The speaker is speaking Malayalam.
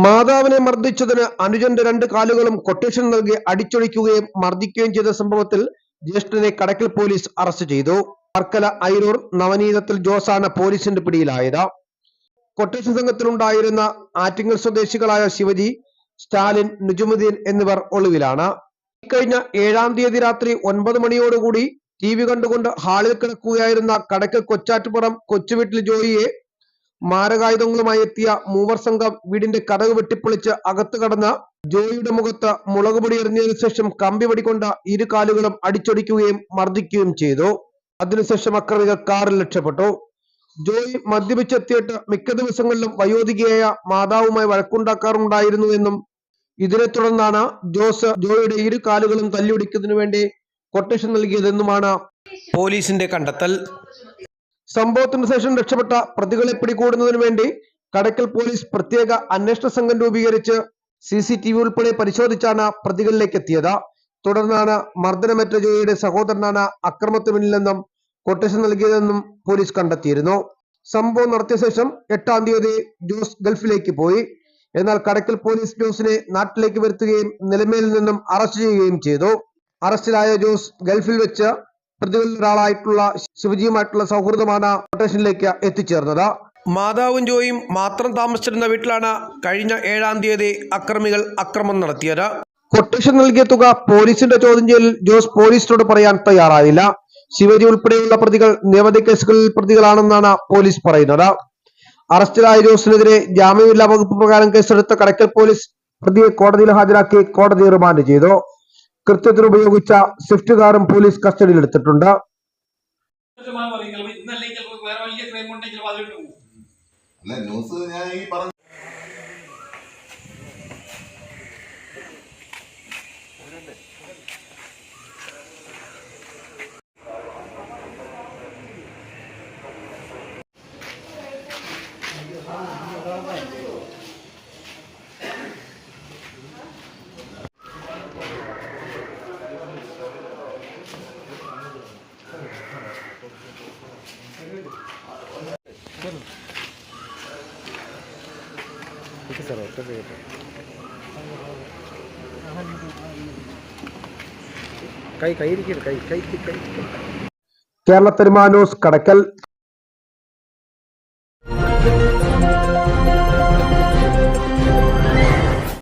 മാതാവിനെ മർദ്ദിച്ചതിന് അനുജന്റെ 2 കാലുകളും കൊട്ടേഷൻ നൽകി അടിച്ചൊടിക്കുകയും മർദ്ദിക്കുകയും ചെയ്ത സംഭവത്തിൽ ജ്യേഷ്ഠനെ കടക്കൽ പോലീസ് അറസ്റ്റ് ചെയ്തു. വർക്കല അയിരൂർ നവനീതത്തിൽ ജോസാണ് പോലീസിന്റെ പിടിയിലായത്. കൊട്ടേഷൻ സംഘത്തിലുണ്ടായിരുന്ന ആറ്റിങ്ങൽ സ്വദേശികളായ ശിവജി, സ്റ്റാലിൻ, നുജുമുദ്ദീൻ എന്നിവർ ഒളിവിലാണ്. ഇക്കഴിഞ്ഞ 7-ാം തീയതി രാത്രി 9 മണിയോടുകൂടി TV കണ്ടുകൊണ്ട് ഹാളിൽ കിടക്കുകയായിരുന്ന കടക്കൽ കൊച്ചാറ്റുപുറം കൊച്ചുവീട്ടിൽ ജോയിയെ മാരകായുധങ്ങളുമായി എത്തിയ മൂവർ സംഘം വീടിന്റെ കതക് വെട്ടിപ്പൊളിച്ച് അകത്ത് കടന്ന ജോയിയുടെ മുഖത്ത് മുളകുപൊടി എറിഞ്ഞതിനു ശേഷം കമ്പിവടി കൊണ്ട് 2 കാലുകളും അടിച്ചൊടിക്കുകയും മർദ്ദിക്കുകയും ചെയ്തു. അതിനുശേഷം അക്രമികൾ കാറിൽ രക്ഷപ്പെട്ടു. ജോയി മദ്യപിച്ചെത്തിയിട്ട് മിക്ക ദിവസങ്ങളിലും വയോധികയായ മാതാവുമായി വഴക്കുണ്ടാക്കാറുണ്ടായിരുന്നു എന്നും ഇതിനെ തുടർന്നാണ് ജോസ് ജോയിയുടെ 2 കാലുകളും തല്ലിയൊടിക്കുന്നതിനു വേണ്ടി കൊട്ടേഷൻ നൽകിയതെന്നുമാണ് പോലീസിന്റെ കണ്ടെത്തൽ. സംഭവത്തിന് ശേഷം രക്ഷപ്പെട്ട പ്രതികളെ പിടികൂടുന്നതിനു വേണ്ടി കടക്കൽ പോലീസ് പ്രത്യേക അന്വേഷണ സംഘം രൂപീകരിച്ച് CCTV ഉൾപ്പെടെ പരിശോധിച്ചാണ് പ്രതികളിലേക്ക് എത്തിയത്. തുടർന്നാണ് മർദ്ദനമേറ്റ ജോയിയുടെ സഹോദരനാണ് അക്രമത്തിന് പിന്നിലെന്നും കൊട്ടേഷൻ നൽകിയതെന്നും പോലീസ് കണ്ടെത്തിയിരുന്നു. സംഭവം നടത്തിയ ശേഷം 8-ാം തീയതി ജോസ് ഗൾഫിലേക്ക് പോയി. എന്നാൽ കടക്കൽ പോലീസ് ജോസിനെ നാട്ടിലേക്ക് വരുത്തുകയും നിലമേലിൽ നിന്നും അറസ്റ്റ് ചെയ്യുകയും ചെയ്തു. അറസ്റ്റിലായ ജോസ് ഗൾഫിൽ വെച്ച് പ്രതികളിൽ ഒരാളായിട്ടുള്ള ശിവജിയുമായിട്ടുള്ള സൗഹൃദമാണ് കൊട്ടേഷനിലേക്ക് എത്തിച്ചേർന്നത്. മാതാവും ജോയും മാത്രം താമസിച്ചിരുന്ന വീട്ടിലാണ് കഴിഞ്ഞ 7-ാം തീയതി അക്രമികൾ ആക്രമണം നടത്തിയത്. കൊട്ടേഷൻ നൽകിയ തുക പോലീസിന്റെ ചോദ്യം ചെയ്യലിൽ ജോസ് പോലീസിനോട് പറയാൻ തയ്യാറായില്ല. ശിവജി ഉൾപ്പെടെയുള്ള പ്രതികൾ നിരവധി കേസുകളിൽ പ്രതികളാണെന്നാണ് പോലീസ് പറയുന്നത്. അറസ്റ്റിലായ ജോസിനെതിരെ ജാമ്യമില്ലാ വകുപ്പ് പ്രകാരം കേസെടുത്ത കടക്കൽ പോലീസ് പ്രതിയെ കോടതിയിൽ ഹാജരാക്കി കോടതി റിമാൻഡ് ചെയ്തു. കൃത്യത്തിന് ഉപയോഗിച്ച സ്വിഫ്റ്റ് കാറും പോലീസ് കസ്റ്റഡിയിലെടുത്തിട്ടുണ്ട്. കേരള തനിമ ന്യൂസ് കടക്കൽ.